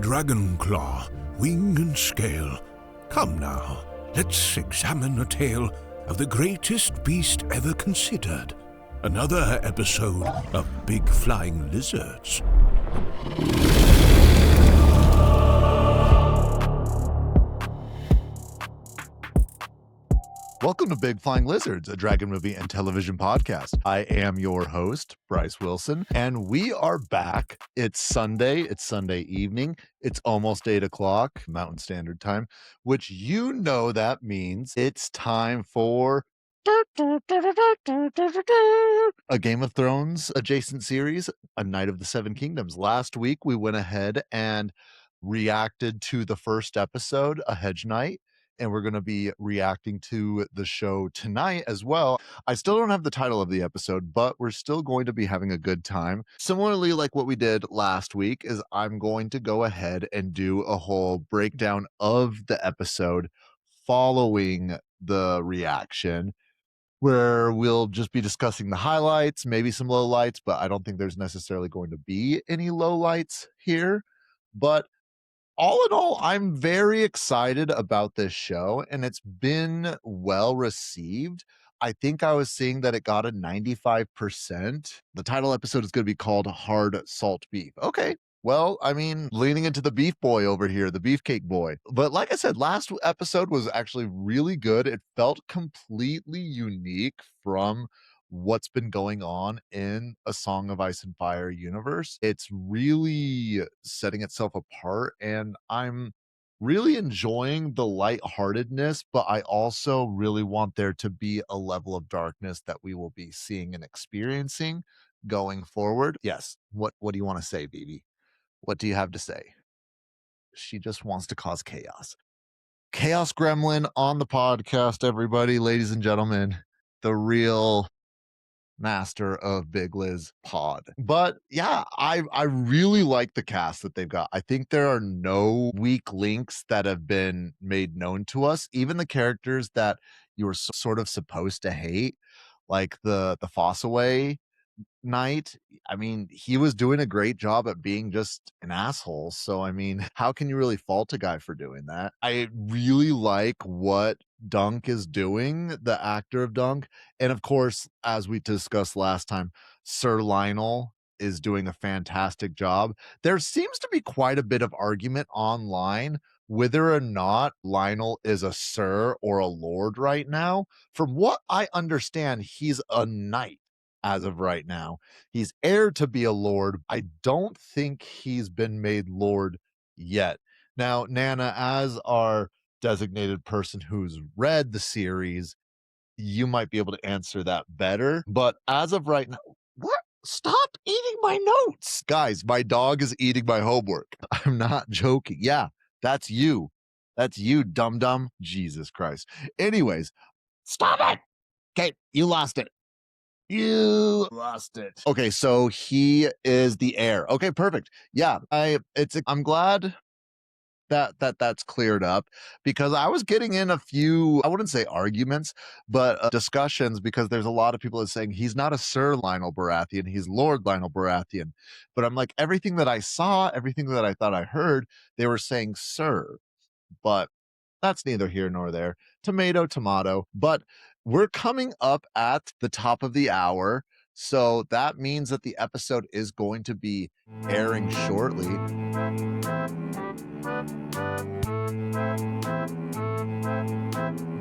dragon claw, wing and scale. Come now, let's examine a tale of the greatest beast ever considered. Another episode of Big Flying Lizards. Welcome to Big Flying Lizards, a dragon movie and television podcast. I am your host, Bryce Wilson, and we are back. It's Sunday evening. It's almost 8 o'clock Mountain Standard Time, which that means it's time for a Game of Thrones adjacent series, A Night of the Seven Kingdoms. Last week, we went ahead and reacted to the first episode, A Hedge Night, and we're going to be reacting to the show tonight as well. I still don't have the title of the episode, but we're still going to be having a good time. Similarly, like what we did last week, is I'm going to go ahead and do a whole breakdown of the episode following the reaction, where we'll just be discussing the highlights, maybe some lowlights, but I don't think there's necessarily going to be any lowlights here. But all in all, I'm very excited about this show, and it's been well received. I think I was seeing that it got a 95%. The title episode is going to be called Hard Salt Beef. Okay. Well, I mean, leaning into the beef boy over here, the beefcake boy. But like I said, last episode was actually really good. It felt completely unique from what's been going on in A Song of Ice and Fire universe. It's really setting itself apart, and I'm really enjoying the lightheartedness, but I also really want there to be a level of darkness that we will be seeing and experiencing going forward. Yes. What do you want to say, Vivi? What do you have to say? She just wants to cause chaos. Chaos Gremlin on the podcast, everybody, ladies and gentlemen, the real master of Big Liz pod. But yeah, I really like the cast that they've got. I think there are no weak links that have been made known to us. Even the characters that you were sort of supposed to hate, like the Fossaway Knight. I mean, he was doing a great job at being just an asshole. So, I mean, how can you really fault a guy for doing that? I really like what Dunk is doing, the actor of Dunk. And of course, as we discussed last time, Sir Lionel is doing a fantastic job. There seems to be quite a bit of argument online whether or not Lionel is a sir or a lord right now. From what I understand, he's a knight as of right now. He's heir to be a lord. I don't think he's been made lord yet. Now, Nana, as our designated person who's read the series, you might be able to answer that better. But as of right now, what? Stop eating my notes. Guys, my dog is eating my homework. I'm not joking. Yeah, that's you. That's you, dum-dum. Jesus Christ. Anyways, stop it. Okay, you lost it. You lost it. Okay, so he is the heir. Okay, perfect. Yeah, I'm glad that's cleared up, because I was getting in a few, I wouldn't say arguments, but discussions, because there's a lot of people that are saying he's not a Sir Lionel Baratheon, he's Lord Lionel Baratheon. But I'm like, everything that I saw, everything that I thought I heard, they were saying Sir. But that's neither here nor there. Tomato, tomato. But we're coming up at the top of the hour, so that means that the episode is going to be airing shortly.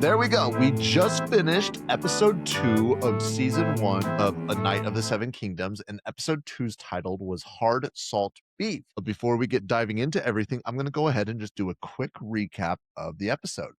There we go. We just finished episode 2 of season 1 of A Night of the Seven Kingdoms, and episode 2's title was Hard Salt Beef. But before we get diving into everything, I'm going to go ahead and just do a quick recap of the episode.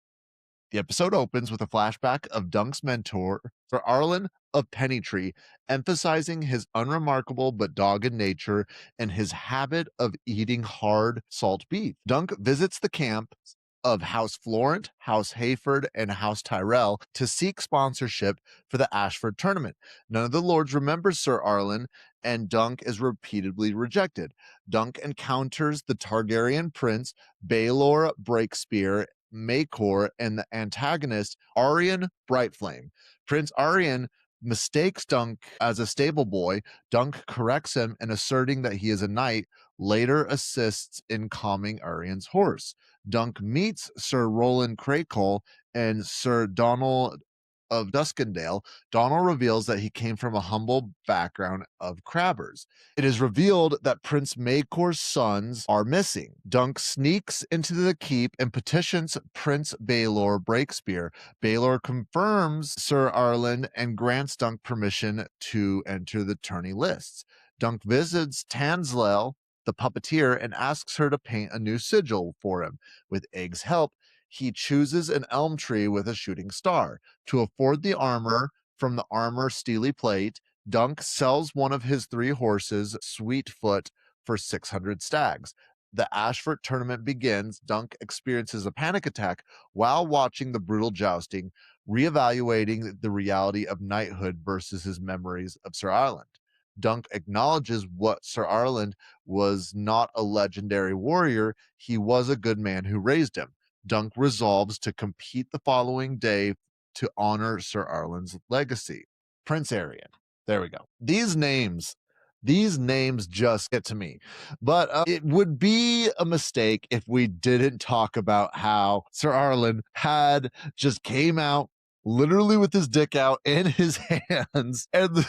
The episode opens with a flashback of Dunk's mentor, Ser Arlan of Pennytree, emphasizing his unremarkable but dogged nature and his habit of eating hard salt beef. Dunk visits the camp of House Florent, House Hayford, and House Tyrell to seek sponsorship for the Ashford Tournament. None of the lords remember Ser Arlan, and Dunk is repeatedly rejected. Dunk encounters the Targaryen prince, Baelor Breakspear, Maekar, and the antagonist Aerion Brightflame. Prince Aerion mistakes Dunk as a stable boy. Dunk corrects him and asserting that he is a knight, later assists in calming Arion's horse. Dunk meets Sir Roland Craycole and Sir Donald of Duskendale. Donald reveals that he came from a humble background of crabbers. It is revealed that Prince Maekar's sons are missing. Dunk sneaks into the keep and petitions Prince Baelor Breakspear. Baelor confirms Ser Arlan and grants Dunk permission to enter the tourney lists. Dunk visits Tanslel, the puppeteer, and asks her to paint a new sigil for him. With Egg's help, he chooses an elm tree with a shooting star. To afford the armor from the armor steely plate, Dunk sells one of his 3 horses, Sweetfoot, for 600 stags. The Ashford Tournament begins. Dunk experiences a panic attack while watching the brutal jousting, reevaluating the reality of knighthood versus his memories of Ser Arlan. Dunk acknowledges what Ser Arlan was not a legendary warrior, he was a good man who raised him. Dunk resolves to compete the following day to honor Ser Arlan's legacy. Prince Aerion. There we go. These names just get to me. But it would be a mistake if we didn't talk about how Ser Arlan had just came out literally with his dick out in his hands and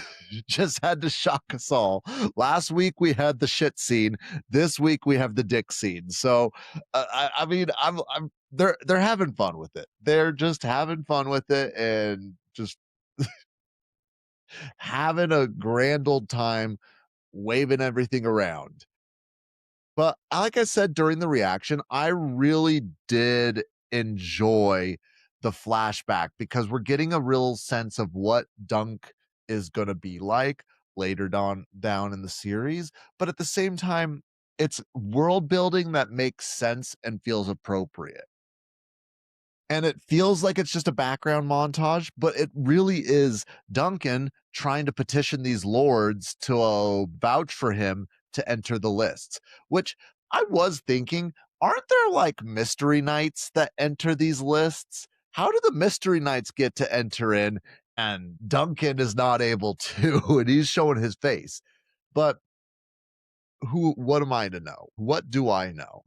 just had to shock us all. Last week we had the shit scene. This week we have the dick scene. So I mean, they're having fun with it. They're just having fun with it and just having a grand old time waving everything around. But like I said during the reaction, I really did enjoy the flashback because we're getting a real sense of what Dunk is going to be like later down in the series. But at the same time, it's world building that makes sense and feels appropriate. And it feels like it's just a background montage, but it really is Duncan trying to petition these lords to vouch for him to enter the lists, which I was thinking, aren't there like mystery knights that enter these lists? How do the mystery knights get to enter in and Duncan is not able to and he's showing his face? But what am I to know? What do I know?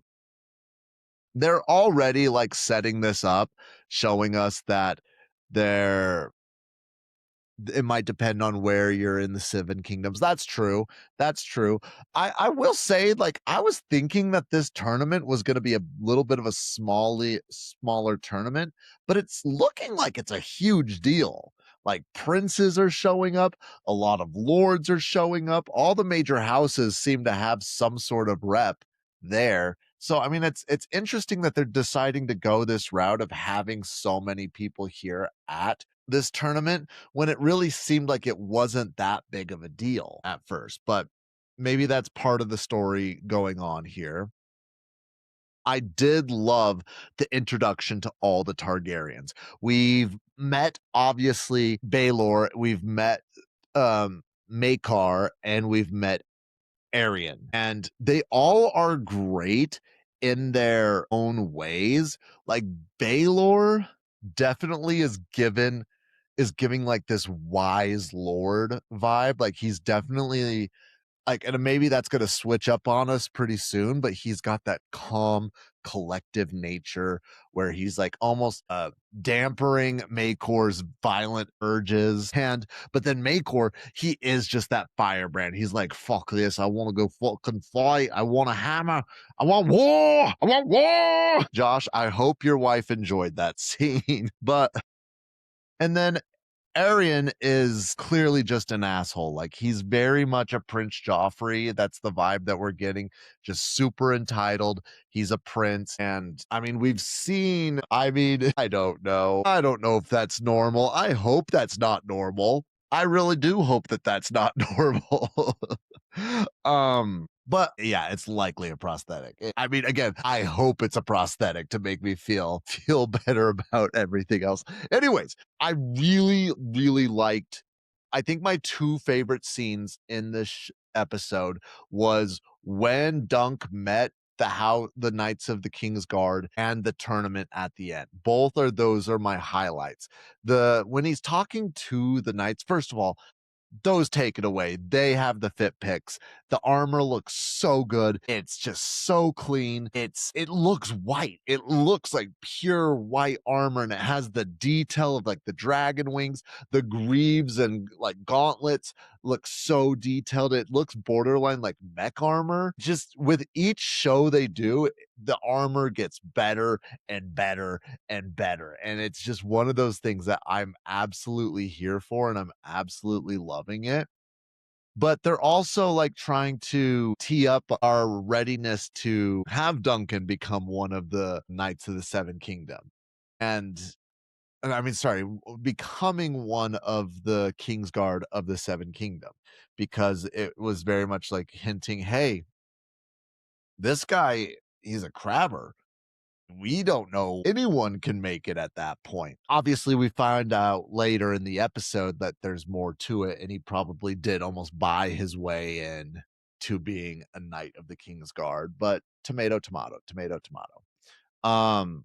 They're already like setting this up, showing us that they're it might depend on where you're in the Seven Kingdoms. That's true. That's true. I will say, like, I was thinking that this tournament was going to be a little bit of a smaller tournament, but it's looking like it's a huge deal. Like princes are showing up, a lot of lords are showing up. All the major houses seem to have some sort of rep there. So I mean, it's interesting that they're deciding to go this route of having so many people here at this tournament when it really seemed like it wasn't that big of a deal at first, but maybe that's part of the story going on here. I did love the introduction to all the Targaryens. We've met obviously Baelor, we've met Maekar, and we've met Aerion, and they all are great in their own ways. Like Baelor definitely is giving like this wise lord vibe. Like he's definitely like, and maybe that's going to switch up on us pretty soon, but he's got that calm collective nature where he's like almost dampering Maekar's violent urges. And but then Maekar, he is just that firebrand. He's like, fuck this, I want to go fucking fight, I want a hammer, I want war, I want war. Josh, I hope your wife enjoyed that scene. But and then Aerion is clearly just an asshole. Like he's very much a Prince Joffrey. That's the vibe that we're getting. Just super entitled. He's a prince. And I mean, we've seen, I mean, I don't know. I don't know if that's normal. I hope that's not normal. I really do hope that that's not normal. But yeah, it's likely a prosthetic. I mean, again, I hope it's a prosthetic to make me feel better about everything else. Anyways, I really liked, I think my 2 favorite scenes in this episode was when Dunk met the Knights of the King's Guard and the tournament at the end. Both are those are my highlights. When he's talking to the knights, first of all, those take it away. They have the fit picks. The armor looks so good. It's just so clean. It looks white. It looks like pure white armor, and it has the detail of like the dragon wings, the greaves and like gauntlets look so detailed. It looks borderline like mech armor. Just with each show they do, the armor gets better and better and better. And it's just one of those things that I'm absolutely here for, and I'm absolutely loving it. But they're also like trying to tee up our readiness to have Duncan become one of the Knights of the Seven Kingdom. And I mean, sorry, becoming one of the Kingsguard of the Seven Kingdom, because it was very much like hinting, hey, this guy, he's a crabber. We don't know anyone can make it at that point. Obviously, we find out later in the episode that there's more to it, and he probably did almost buy his way in to being a knight of the King's Guard. But tomato, tomato, tomato, tomato.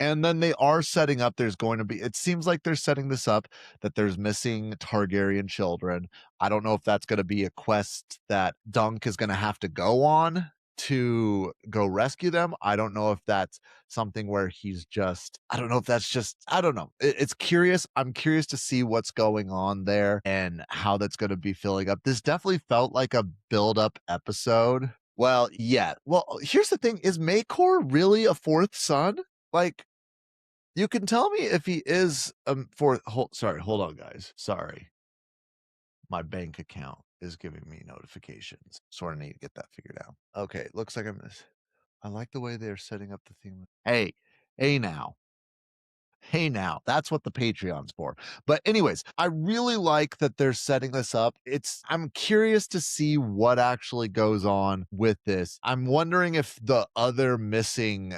And then they are setting up, there's going to be, it seems like they're setting this up that there's missing Targaryen children. I don't know if that's going to be a quest that Dunk is going to have to go on to go rescue them. I don't know if that's something where he's just, I don't know if that's just, I don't know. It's curious. I'm curious to see what's going on there and how that's going to be filling up. This definitely felt like a build up episode. Well, yeah. Well, here's the thing. Is Maekar really a fourth son? Like, you can tell me if he is sorry, hold on, guys. Sorry. My bank account is giving me notifications. So I need to get that figured out. Okay, looks like I like the way they're setting up the theme. Hey, hey now. Hey now, that's what the Patreon's for. But anyways, I really like that they're setting this up. I'm curious to see what actually goes on with this. I'm wondering if the other missing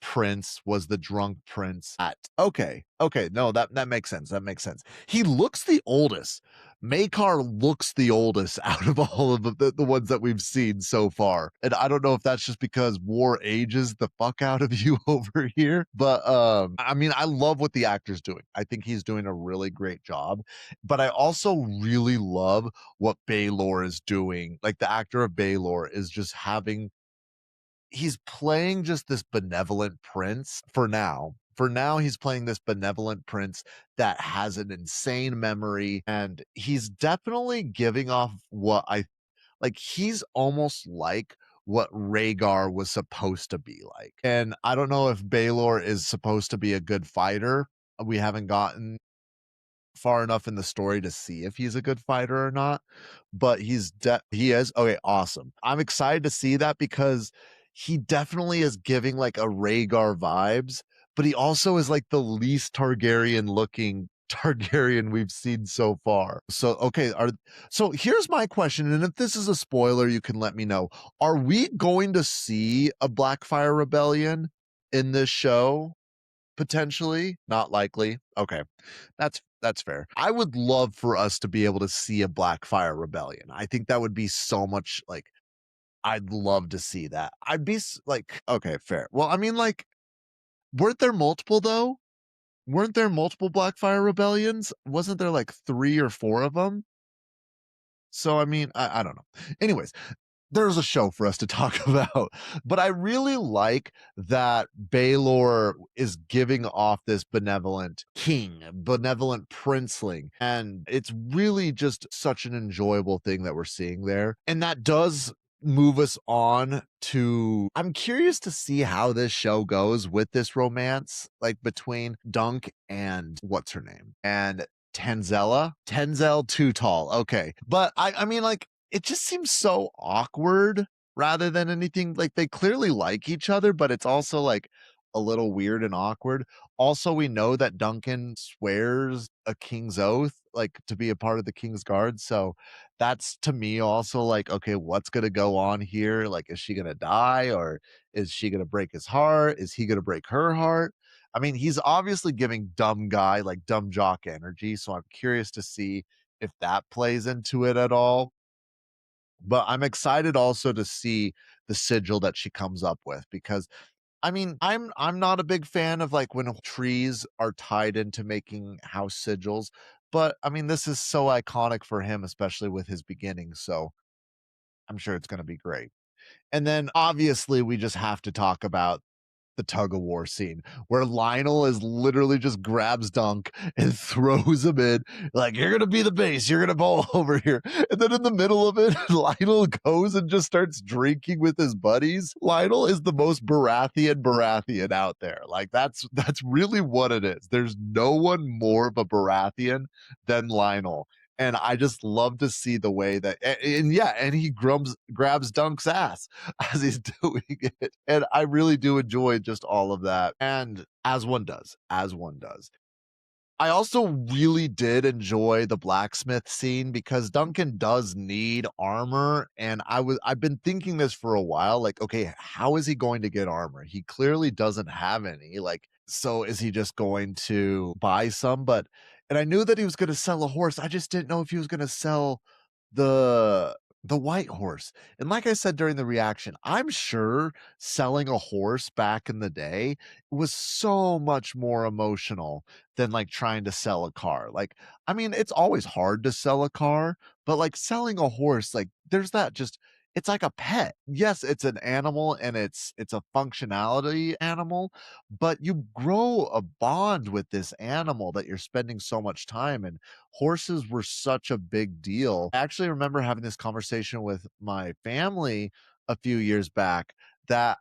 prince was the drunk prince at okay, no, that makes sense. That makes sense. He looks the oldest. Maekar looks the oldest out of all of the ones that we've seen so far. And I don't know if that's just because war ages the fuck out of you over here. But I mean, I love what the actor's doing. I think he's doing a really great job. But I also really love what Baelor is doing. Like the actor of Baelor is just he's playing just this benevolent prince for now. For now, he's playing this benevolent prince that has an insane memory, and he's definitely giving off what I like. He's almost like what Rhaegar was supposed to be like. And I don't know if Baelor is supposed to be a good fighter. We haven't gotten far enough in the story to see if he's a good fighter or not, but he is. Okay, awesome. I'm excited to see that because he definitely is giving like a Rhaegar vibes, but he also is like the least Targaryen looking Targaryen we've seen so far. So okay, so here's my question, and if this is a spoiler, you can let me know. Are we going to see a Blackfire rebellion in this show? Potentially, not likely. Okay. That's fair. I would love for us to be able to see a Blackfire rebellion. I think that would be so much like I'd love to see that. Like, okay, fair. Well, I mean, like, weren't there multiple though? Weren't there multiple Blackfire rebellions? Wasn't there like 3 or 4 of them? So I mean, I don't know. Anyways, there's a show for us to talk about. But I really like that Baelor is giving off this benevolent king, benevolent princeling. And it's really just such an enjoyable thing that we're seeing there. And that does move us on to I'm curious to see how this show goes with this romance, like between Dunk and what's her name? And Tenzel too tall. Okay. But I mean, like, it just seems so awkward rather than anything. Like they clearly like each other, but it's also like a little weird and awkward. Also, we know that Duncan swears a king's oath, like to be a part of the King's Guard. So that's to me also like, okay, what's gonna go on here? Like, is she gonna die or is she gonna break his heart? Is he gonna break her heart? I mean, he's obviously giving dumb guy, like dumb jock energy. So I'm curious to see if that plays into it at all. But I'm excited also to see the sigil that she comes up with. Because I mean, I'm not a big fan of like when trees are tied into making house sigils, but I mean, this is so iconic for him, especially with his beginnings. So I'm sure it's going to be great. And then obviously we just have to talk about the tug of war scene where Lionel is literally just grabs Dunk and throws him in like, you're gonna be the base, you're gonna bowl over here. And then in the middle of it, Lionel goes and just starts drinking with his buddies. Lionel is the most Baratheon out there. Like that's really what it is. There's no one more of a Baratheon than Lionel. And I just love to see the way that, and he grabs Dunk's ass as he's doing it. And I really do enjoy just all of that. And as one does. I also really did enjoy the blacksmith scene because Duncan does need armor. And I've been thinking this for a while, like, okay, how is he going to get armor? He clearly doesn't have any. Like, so is he just going to buy some? And I knew that he was going to sell a horse. I just didn't know if he was going to sell the white horse. And like I said during the reaction, I'm sure selling a horse back in the day was so much more emotional than like trying to sell a car. Like, I mean, it's always hard to sell a car, but like selling a horse, like there's that just it's like a pet. Yes, it's an animal and it's a functionality animal, but you grow a bond with this animal that you're spending so much time in. Horses were such a big deal. I actually remember having this conversation with my family a few years back that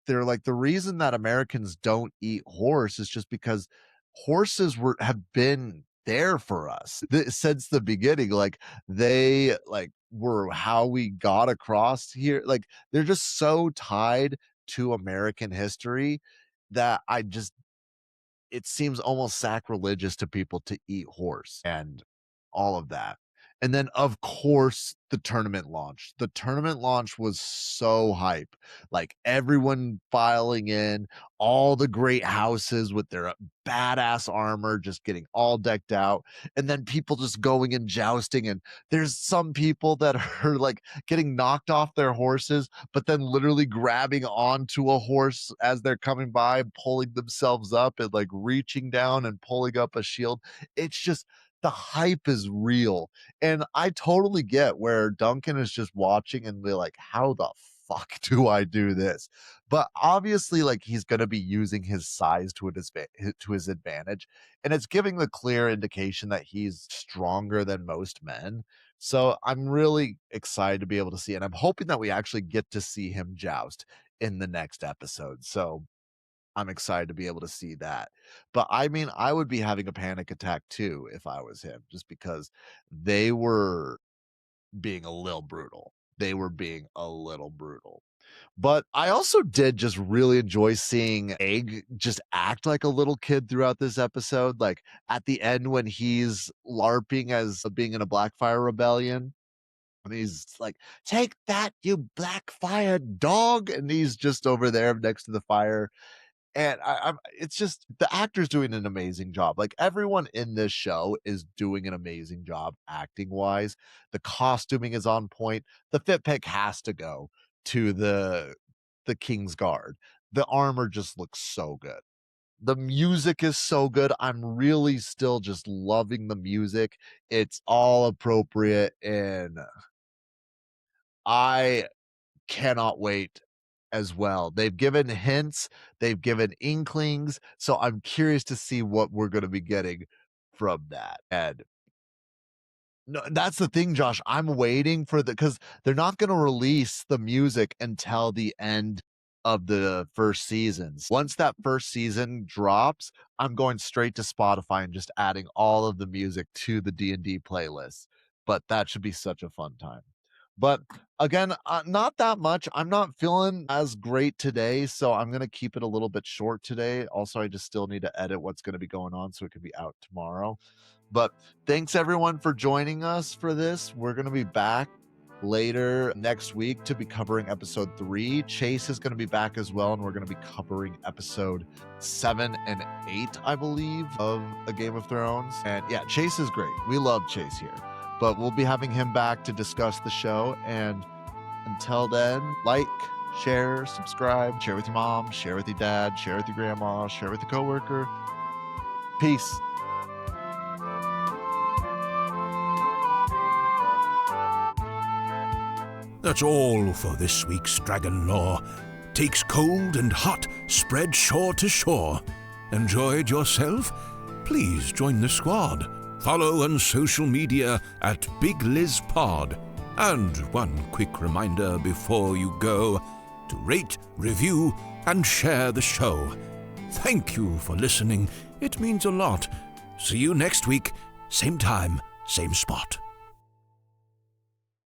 they're like the reason that Americans don't eat horse is just because horses have been there for us since the beginning. Like they like were how we got across here. Like they're just so tied to American history that it seems almost sacrilegious to people to eat horse and all of that. And then, of course, the tournament launch. The tournament launch was so hype. Like everyone filing in, all the great houses with their badass armor just getting all decked out. And then people just going and jousting. And there's some people that are like getting knocked off their horses, but then literally grabbing onto a horse as they're coming by, pulling themselves up and like reaching down and pulling up a shield. It's just the hype is real. And I totally get where Duncan is just watching and be like, how the fuck do I do this? But obviously, like he's going to be using his size to his advantage, and it's giving the clear indication that he's stronger than most men. So I'm really excited to be able to see, and I'm hoping that we actually get to see him joust in the next episode. So I'm excited to be able to see that. But I mean, I would be having a panic attack too if I was him, just because they were being a little brutal. They were being a little brutal. But I also did just really enjoy seeing Egg just act like a little kid throughout this episode. Like at the end when he's LARPing as being in a Blackfire rebellion. And he's like, take that, you Blackfire dog. And he's just over there next to the fire. And it's just the actor's doing an amazing job. Like everyone in this show is doing an amazing job acting wise. The costuming is on point. The fit pick has to go to the King's Guard. The armor just looks so good. The music is so good. I'm really still just loving the music. It's all appropriate, and I cannot wait as well. They've given hints, they've given inklings, so I'm curious to see what we're going to be getting from that. And no, that's the thing, Josh. I'm waiting for because they're not going to release the music until the end of the first seasons. Once that first season drops, I'm going straight to Spotify and just adding all of the music to the D&D playlist. But that should be such a fun time. But again, not that much. I'm not feeling as great today, so I'm going to keep it a little bit short today. Also, I just still need to edit what's going to be going on so it can be out tomorrow. But thanks everyone for joining us for this. We're going to be back later next week to be covering episode 3. Chase is going to be back as well, and we're going to be covering episode 7 and 8, I believe, of A Game of Thrones. And yeah, Chase is great. We love Chase here. But we'll be having him back to discuss the show. And until then, like, share, subscribe, share with your mom, share with your dad, share with your grandma, share with a coworker. Peace. That's all for this week's Dragon Lore. Takes cold and hot, spread shore to shore. Enjoyed yourself? Please join the squad. Follow on social media at BigLizPod. And one quick reminder before you go, to rate, review, and share the show. Thank you for listening. It means a lot. See you next week, same time, same spot.